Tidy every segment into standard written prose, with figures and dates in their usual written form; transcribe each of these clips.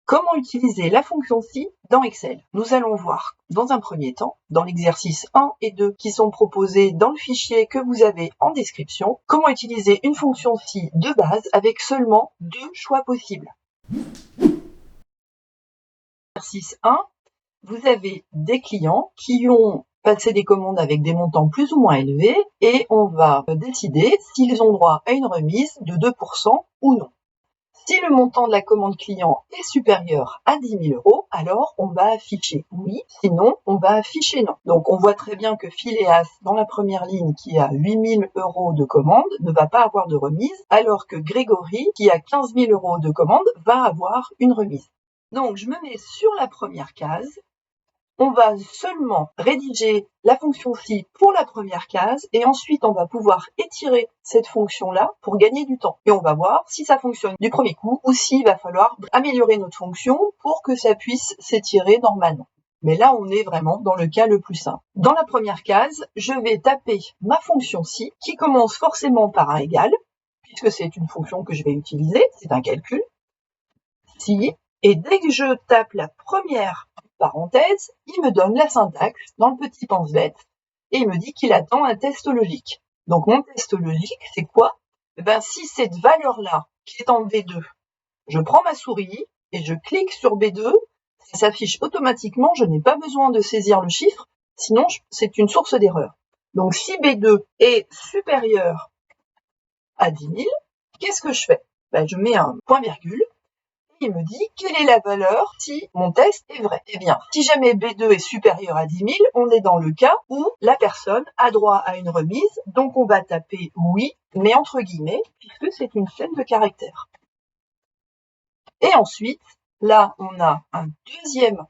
Comment utiliser la fonction si dans Excel? Nous allons voir dans un premier temps, dans l'exercice 1 et 2 qui sont proposés dans le fichier que vous avez en description, comment utiliser une fonction si de base avec seulement 2 choix possibles. Exercice 1, vous avez des clients qui ont passé des commandes avec des montants plus ou moins élevés et on va décider s'ils ont droit à une remise de 2% ou non. Si le montant de la commande client est supérieur à 10 000 €, alors on va afficher oui, sinon on va afficher non. Donc on voit très bien que Phileas, dans la première ligne, qui a 8 000 € de commande, ne va pas avoir de remise, alors que Grégory, qui a 15 000 € de commande, va avoir une remise. Donc je me mets sur la première case. On va seulement rédiger la fonction si pour la première case et ensuite on va pouvoir étirer cette fonction-là pour gagner du temps. Et on va voir si ça fonctionne du premier coup ou s'il va falloir améliorer notre fonction pour que ça puisse s'étirer normalement. Mais là, on est vraiment dans le cas le plus simple. Dans la première case, je vais taper ma fonction si qui commence forcément par un égal, puisque c'est une fonction que je vais utiliser, c'est un calcul. Si, et dès que je tape la première parenthèse, il me donne la syntaxe dans le petit pense-bête et il me dit qu'il attend un test logique. Donc mon test logique, c'est quoi? Si cette valeur-là, qui est en B2, je prends ma souris et je clique sur B2, ça s'affiche automatiquement, je n'ai pas besoin de saisir le chiffre, sinon c'est une source d'erreur. Donc si B2 est supérieur à 10 000, qu'est-ce que je fais? Je mets un point virgule. Il me dit quelle est la valeur si mon test est vrai. Eh bien, si jamais B2 est supérieur à 10 000, on est dans le cas où la personne a droit à une remise, donc on va taper oui, mais entre guillemets, puisque c'est une chaîne de caractères. Et ensuite, là, on a un deuxième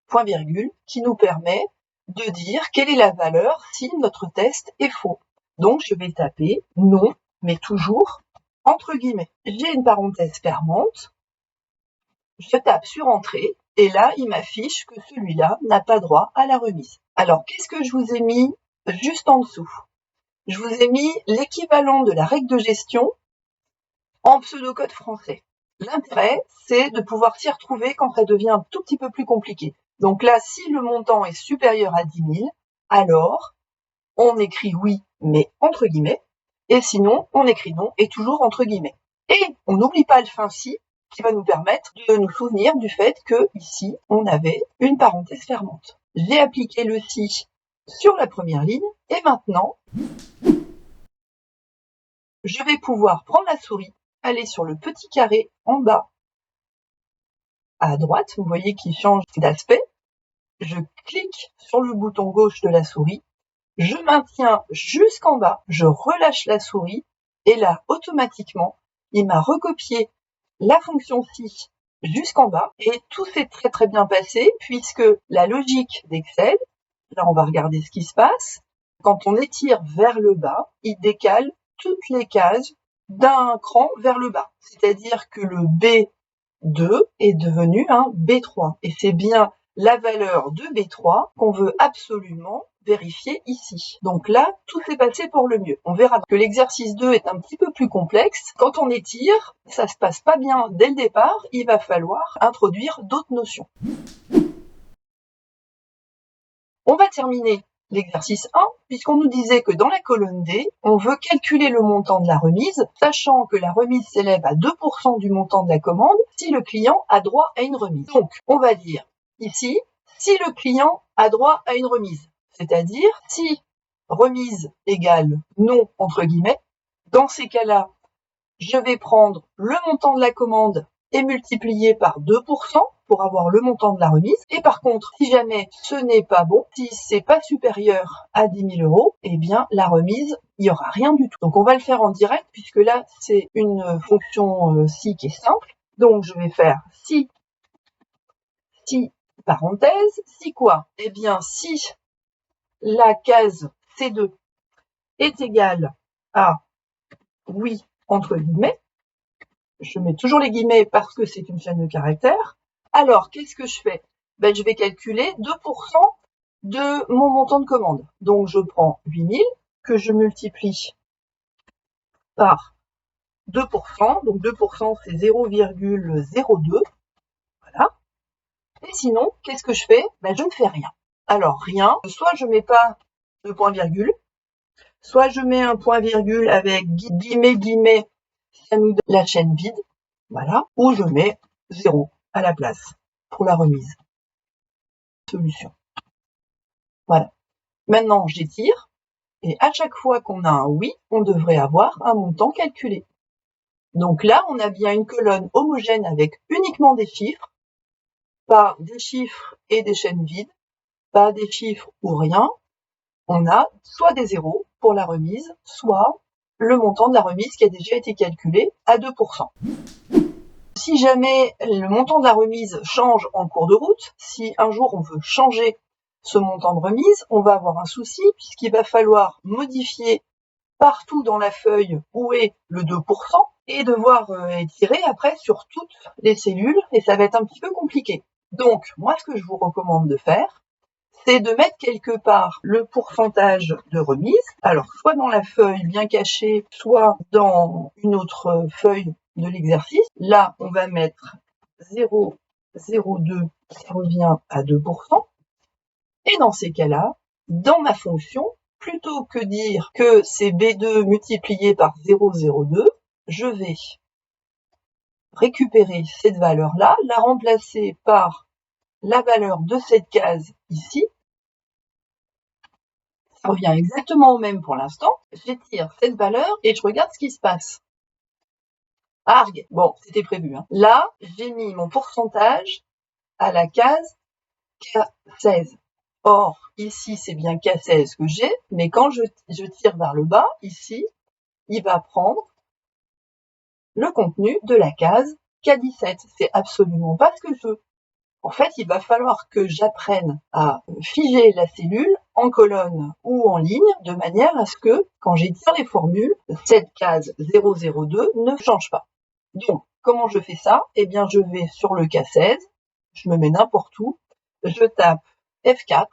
point virgule qui nous permet de dire quelle est la valeur si notre test est faux. Donc, je vais taper non, mais toujours entre guillemets. J'ai une parenthèse fermante. Je tape sur Entrée et là, il m'affiche que celui-là n'a pas droit à la remise. Alors, qu'est-ce que je vous ai mis juste en dessous? Je vous ai mis l'équivalent de la règle de gestion en pseudocode français. L'intérêt, c'est de pouvoir s'y retrouver quand ça devient un tout petit peu plus compliqué. Donc là, si le montant est supérieur à 10 000, alors on écrit oui, mais entre guillemets, et sinon, on écrit non, et toujours entre guillemets. Et on n'oublie pas le fin si, qui va nous permettre de nous souvenir du fait que ici, on avait une parenthèse fermante. J'ai appliqué le si sur la première ligne, et maintenant, je vais pouvoir prendre la souris, aller sur le petit carré en bas, à droite, vous voyez qu'il change d'aspect. Je clique sur le bouton gauche de la souris, je maintiens jusqu'en bas, je relâche la souris, et là, automatiquement, il m'a recopié la fonction si jusqu'en bas, et tout s'est très très bien passé, puisque la logique d'Excel, là on va regarder ce qui se passe, quand on étire vers le bas, il décale toutes les cases d'un cran vers le bas. C'est-à-dire que le B2 est devenu un B3, et c'est bien la valeur de B3 qu'on veut absolument vérifier ici. Donc là, tout s'est passé pour le mieux. On verra que l'exercice 2 est un petit peu plus complexe. Quand on étire, ça se passe pas bien dès le départ, il va falloir introduire d'autres notions. On va terminer l'exercice 1, puisqu'on nous disait que dans la colonne D, on veut calculer le montant de la remise, sachant que la remise s'élève à 2% du montant de la commande si le client a droit à une remise. Donc, on va dire ici, si le client a droit à une remise, c'est-à-dire si remise égale non, entre guillemets, dans ces cas-là, je vais prendre le montant de la commande et multiplier par 2% pour avoir le montant de la remise. Et par contre, si jamais ce n'est pas bon, si c'est pas supérieur à 10 000 €, eh bien, la remise, il n'y aura rien du tout. Donc, on va le faire en direct puisque là, c'est une fonction si qui est simple. Donc, je vais faire si parenthèse, si quoi? Eh bien, si la case C2 est égale à oui, entre guillemets, je mets toujours les guillemets parce que c'est une chaîne de caractères. Alors, qu'est-ce que je fais? Je vais calculer 2% de mon montant de commande. Donc, je prends 8 000 que je multiplie par 2%. Donc, 2%, c'est 0,02. Voilà. Et sinon, qu'est-ce que je fais? Je ne fais rien. Alors rien, soit je mets pas de point virgule, soit je mets un point virgule avec guillemets, ça nous donne la chaîne vide, voilà, ou je mets 0 à la place pour la remise. Solution. Voilà. Maintenant, j'étire, et à chaque fois qu'on a un oui, on devrait avoir un montant calculé. Donc là, on a bien une colonne homogène avec uniquement des chiffres, pas des chiffres et des chaînes vides, pas des chiffres ou rien. On a soit des zéros pour la remise, soit le montant de la remise qui a déjà été calculé à 2%. Si jamais le montant de la remise change en cours de route, si un jour on veut changer ce montant de remise, on va avoir un souci puisqu'il va falloir modifier partout dans la feuille où est le 2% et devoir étirer après sur toutes les cellules et ça va être un petit peu compliqué. Donc, moi, ce que je vous recommande de faire, c'est de mettre quelque part le pourcentage de remise, alors soit dans la feuille bien cachée, soit dans une autre feuille de l'exercice. Là, on va mettre 0,02 qui revient à 2%. Et dans ces cas-là, dans ma fonction, plutôt que dire que c'est B2 multiplié par 0,02, je vais récupérer cette valeur-là, la remplacer par la valeur de cette case ici. Ça revient exactement au même pour l'instant. J'étire cette valeur et je regarde ce qui se passe. Arg, bon, c'était prévu. Là, j'ai mis mon pourcentage à la case K16. Or, ici, c'est bien K16 que j'ai, mais quand je tire vers le bas, ici, il va prendre le contenu de la case K17. C'est absolument pas ce que je veux. En fait, il va falloir que j'apprenne à figer la cellule en colonne ou en ligne de manière à ce que, quand j'étire les formules, cette case 002 ne change pas. Donc, comment je fais ça? Eh bien, je vais sur le K16, je me mets n'importe où, je tape F4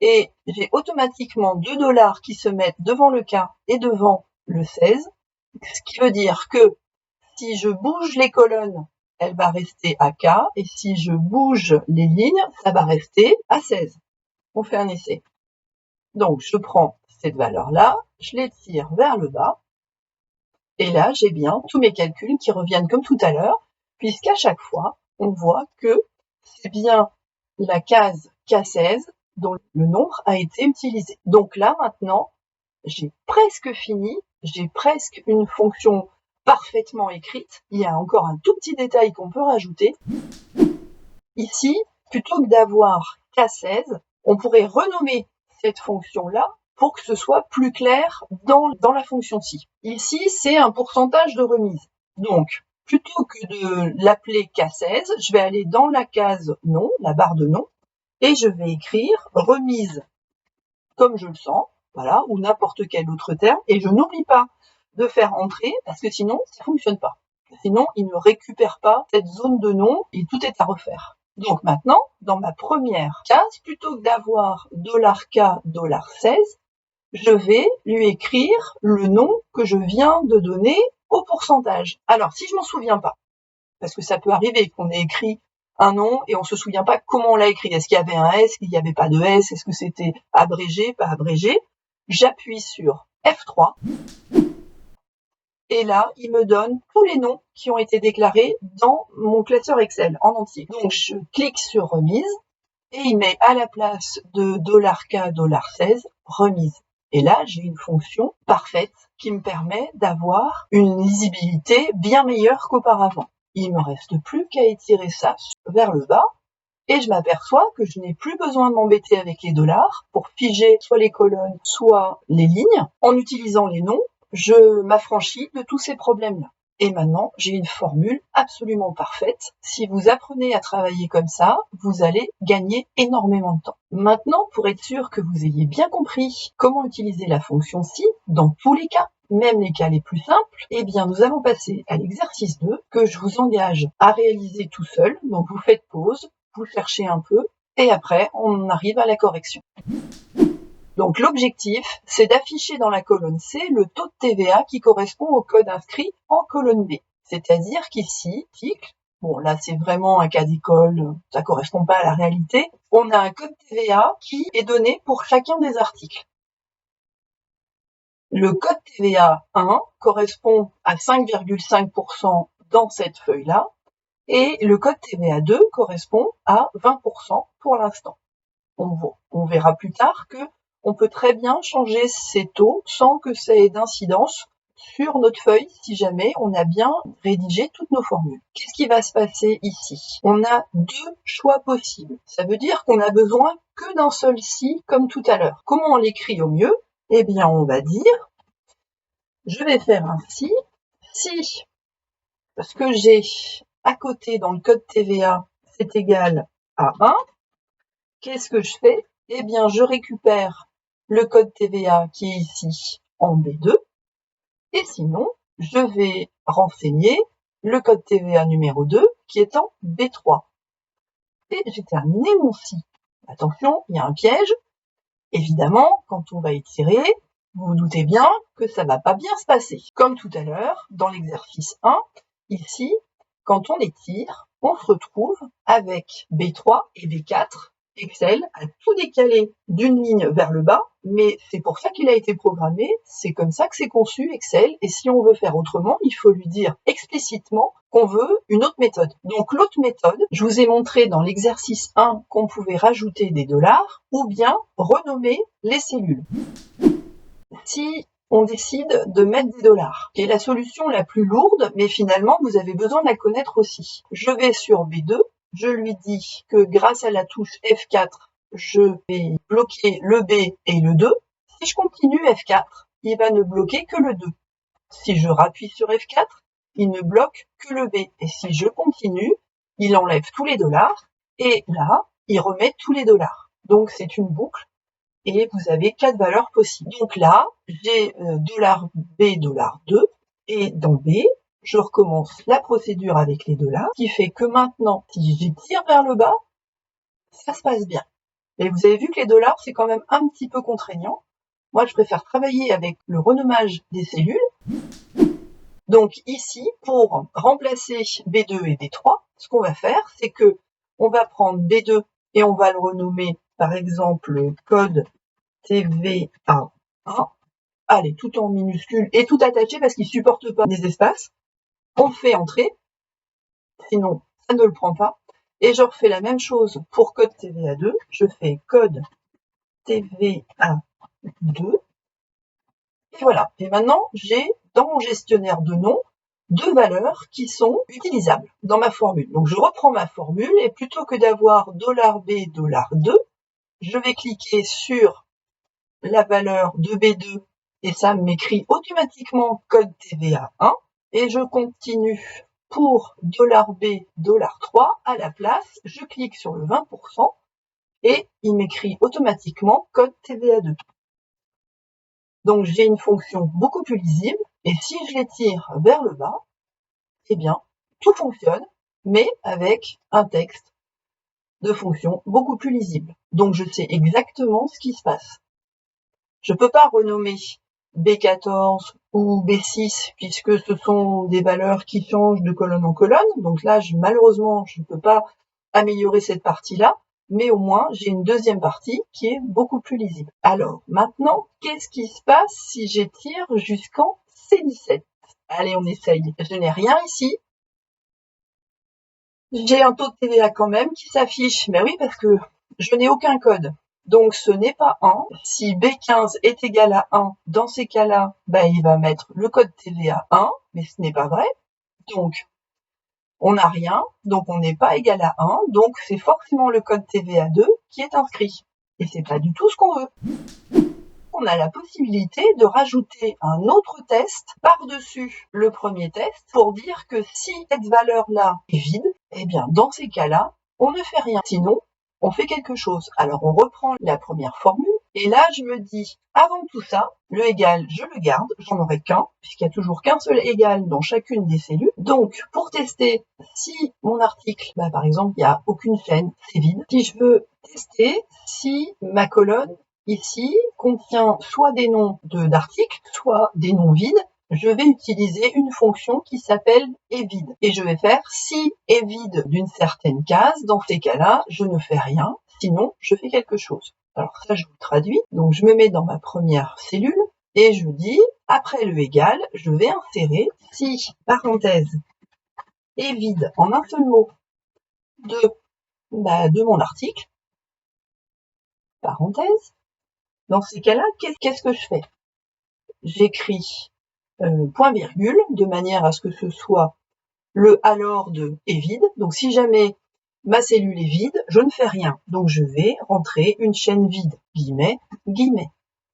et j'ai automatiquement 2 $ qui se mettent devant le K et devant le 16, ce qui veut dire que si je bouge les colonnes, elle va rester à K, et si je bouge les lignes, ça va rester à 16. On fait un essai. Donc, je prends cette valeur-là, je l'étire vers le bas, et là, j'ai bien tous mes calculs qui reviennent comme tout à l'heure, puisqu'à chaque fois, on voit que c'est bien la case K16 dont le nombre a été utilisé. Donc là, maintenant, j'ai presque fini, j'ai presque une fonction parfaitement écrite. Il y a encore un tout petit détail qu'on peut rajouter. Ici, plutôt que d'avoir K16, on pourrait renommer cette fonction-là pour que ce soit plus clair dans la fonction-ci. Ici, c'est un pourcentage de remise. Donc, plutôt que de l'appeler K16, je vais aller dans la case nom, la barre de nom, et je vais écrire remise comme je le sens, voilà, ou n'importe quel autre terme, et je n'oublie pas de faire entrer, parce que sinon, ça fonctionne pas. Sinon, il ne récupère pas cette zone de nom et tout est à refaire. Donc maintenant, dans ma première case, plutôt que d'avoir $K, $16, je vais lui écrire le nom que je viens de donner au pourcentage. Alors, si je m'en souviens pas, parce que ça peut arriver qu'on ait écrit un nom et on se souvient pas comment on l'a écrit. Est-ce qu'il y avait un S, qu'il n'y avait pas de S, est-ce que c'était abrégé, pas abrégé? J'appuie sur F3 et là, il me donne tous les noms qui ont été déclarés dans mon classeur Excel en entier. Donc, je clique sur remise et il met à la place de $K, $16, remise. Et là, j'ai une fonction parfaite qui me permet d'avoir une lisibilité bien meilleure qu'auparavant. Il me reste plus qu'à étirer ça vers le bas et je m'aperçois que je n'ai plus besoin de m'embêter avec les dollars pour figer soit les colonnes, soit les lignes. En utilisant les noms, je m'affranchis de tous ces problèmes-là. Et maintenant, j'ai une formule absolument parfaite. Si vous apprenez à travailler comme ça, vous allez gagner énormément de temps. Maintenant, pour être sûr que vous ayez bien compris comment utiliser la fonction si dans tous les cas, même les cas les plus simples, eh bien, nous allons passer à l'exercice 2 que je vous engage à réaliser tout seul. Donc, vous faites pause, vous cherchez un peu et après, on arrive à la correction. Donc l'objectif, c'est d'afficher dans la colonne C le taux de TVA qui correspond au code inscrit en colonne B. C'est-à-dire qu'ici, Bon, là, c'est vraiment un cas d'école, ça correspond pas à la réalité. On a un code TVA qui est donné pour chacun des articles. Le code TVA 1 correspond à 5,5% dans cette feuille-là, et le code TVA 2 correspond à 20% pour l'instant. On verra plus tard que on peut très bien changer ces taux sans que ça ait d'incidence sur notre feuille si jamais on a bien rédigé toutes nos formules. Qu'est-ce qui va se passer ici? On a deux choix possibles. Ça veut dire qu'on a besoin que d'un seul si comme tout à l'heure. Comment on l'écrit au mieux? Eh bien, on va dire, je vais faire un si, parce que j'ai à côté dans le code TVA, c'est égal à 1. Qu'est-ce que je fais? Eh bien, je récupère le code TVA qui est ici en B2, et sinon, je vais renseigner le code TVA numéro 2 qui est en B3. Et j'ai terminé mon si. Attention, il y a un piège. Évidemment, quand on va étirer, vous vous doutez bien que ça va pas bien se passer. Comme tout à l'heure, dans l'exercice 1, ici, quand on étire, on se retrouve avec B3 et B4. Excel a tout décalé d'une ligne vers le bas, mais c'est pour ça qu'il a été programmé, c'est comme ça que c'est conçu Excel, et si on veut faire autrement, il faut lui dire explicitement qu'on veut une autre méthode. Donc l'autre méthode, je vous ai montré dans l'exercice 1 qu'on pouvait rajouter des dollars, ou bien renommer les cellules. Si on décide de mettre des dollars, qui est la solution la plus lourde, mais finalement vous avez besoin de la connaître aussi. Je vais sur B2, je lui dis que grâce à la touche F4, je vais bloquer le B et le 2. Si je continue F4, il va ne bloquer que le 2. Si je rappuie sur F4, il ne bloque que le B. Et si je continue, il enlève tous les dollars, et là, il remet tous les dollars. Donc c'est une boucle, et vous avez 4 valeurs possibles. Donc là, j'ai $B, $2, et dans B, je recommence la procédure avec les dollars, qui fait que maintenant, si j'étire vers le bas, ça se passe bien. Et vous avez vu que les dollars, c'est quand même un petit peu contraignant. Moi, je préfère travailler avec le renommage des cellules. Donc ici, pour remplacer B2 et B3, ce qu'on va faire, c'est que on va prendre B2 et on va le renommer, par exemple, code TVA1. Allez, tout en minuscule et tout attaché parce qu'il supporte pas les espaces. On fait entrer, sinon ça ne le prend pas. Et je refais la même chose pour code TVA2. Je fais code TVA2. Et voilà. Et maintenant, j'ai dans mon gestionnaire de noms deux valeurs qui sont utilisables dans ma formule. Donc je reprends ma formule et plutôt que d'avoir $B, $2, je vais cliquer sur la valeur de B2 et ça m'écrit automatiquement code TVA 1 et je continue pour $B, $3 à la place, je clique sur le 20% et il m'écrit automatiquement code TVA 2. Donc j'ai une fonction beaucoup plus lisible et si je l'étire vers le bas, eh bien tout fonctionne mais avec un texte de fonction beaucoup plus lisible. Donc je sais exactement ce qui se passe. Je peux pas renommer B14 ou B6 puisque ce sont des valeurs qui changent de colonne en colonne. Donc là, malheureusement, je ne peux pas améliorer cette partie-là, mais au moins, j'ai une deuxième partie qui est beaucoup plus lisible. Alors, maintenant, qu'est-ce qui se passe si j'étire jusqu'en C17? Allez, on essaye. Je n'ai rien ici. J'ai un taux de TVA quand même qui s'affiche. Mais oui, parce que je n'ai aucun code. Donc ce n'est pas 1. Si B15 est égal à 1, dans ces cas-là, il va mettre le code TVA 1, mais ce n'est pas vrai. Donc on n'a rien, donc on n'est pas égal à 1, donc c'est forcément le code TVA 2 qui est inscrit. Et c'est pas du tout ce qu'on veut. On a la possibilité de rajouter un autre test par-dessus le premier test pour dire que si cette valeur-là est vide, eh bien dans ces cas-là, on ne fait rien. Sinon, on fait quelque chose. Alors on reprend la première formule et là je me dis, avant tout ça, le égal, je le garde, j'en aurai qu'un, puisqu'il n'y a toujours qu'un seul égal dans chacune des cellules. Donc pour tester si mon article, par exemple, il n'y a aucune chaîne, c'est vide. Si je veux tester si ma colonne ici contient soit des noms d'articles, soit des noms vides, je vais utiliser une fonction qui s'appelle evide. Et je vais faire si est vide d'une certaine case, dans ces cas-là, je ne fais rien, sinon je fais quelque chose. Alors ça, je vous le traduis. Donc je me mets dans ma première cellule et je dis, après le égal, je vais insérer si, parenthèse, est vide en un seul mot de mon article, parenthèse. Dans ces cas-là, qu'est-ce que je fais? J'écris point virgule de manière à ce que ce soit le alors de est vide. Donc si jamais ma cellule est vide, je ne fais rien. Donc je vais rentrer une chaîne vide, guillemets, guillemets.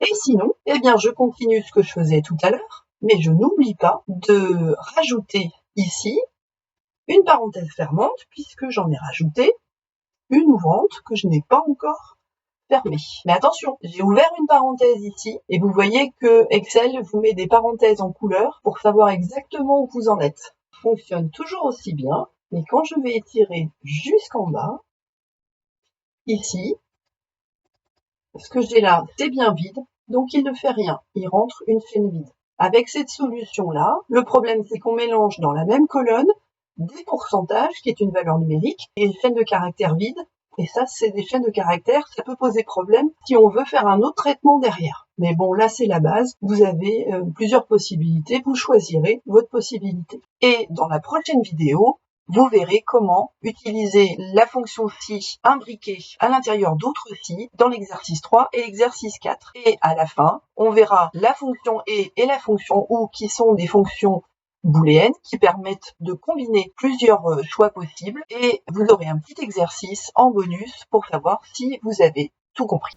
Et sinon, eh bien je continue ce que je faisais tout à l'heure, mais je n'oublie pas de rajouter ici une parenthèse fermante, puisque j'en ai rajouté une ouvrante que je n'ai pas encore fermée. Mais attention, j'ai ouvert une parenthèse ici, et vous voyez que Excel vous met des parenthèses en couleur pour savoir exactement où vous en êtes. Fonctionne toujours aussi bien, mais quand je vais étirer jusqu'en bas, ici, ce que j'ai là, c'est bien vide, donc il ne fait rien, il rentre une chaîne vide. Avec cette solution-là, le problème c'est qu'on mélange dans la même colonne des pourcentages, qui est une valeur numérique, et une chaîne de caractères vide, et ça c'est des chaînes de caractères, ça peut poser problème si on veut faire un autre traitement derrière. Mais bon, là c'est la base, vous avez plusieurs possibilités, vous choisirez votre possibilité. Et dans la prochaine vidéo, vous verrez comment utiliser la fonction si imbriquée à l'intérieur d'autres si dans l'exercice 3 et l'exercice 4. Et à la fin, on verra la fonction et la fonction ou qui sont des fonctions booléennes qui permettent de combiner plusieurs choix possibles et vous aurez un petit exercice en bonus pour savoir si vous avez tout compris.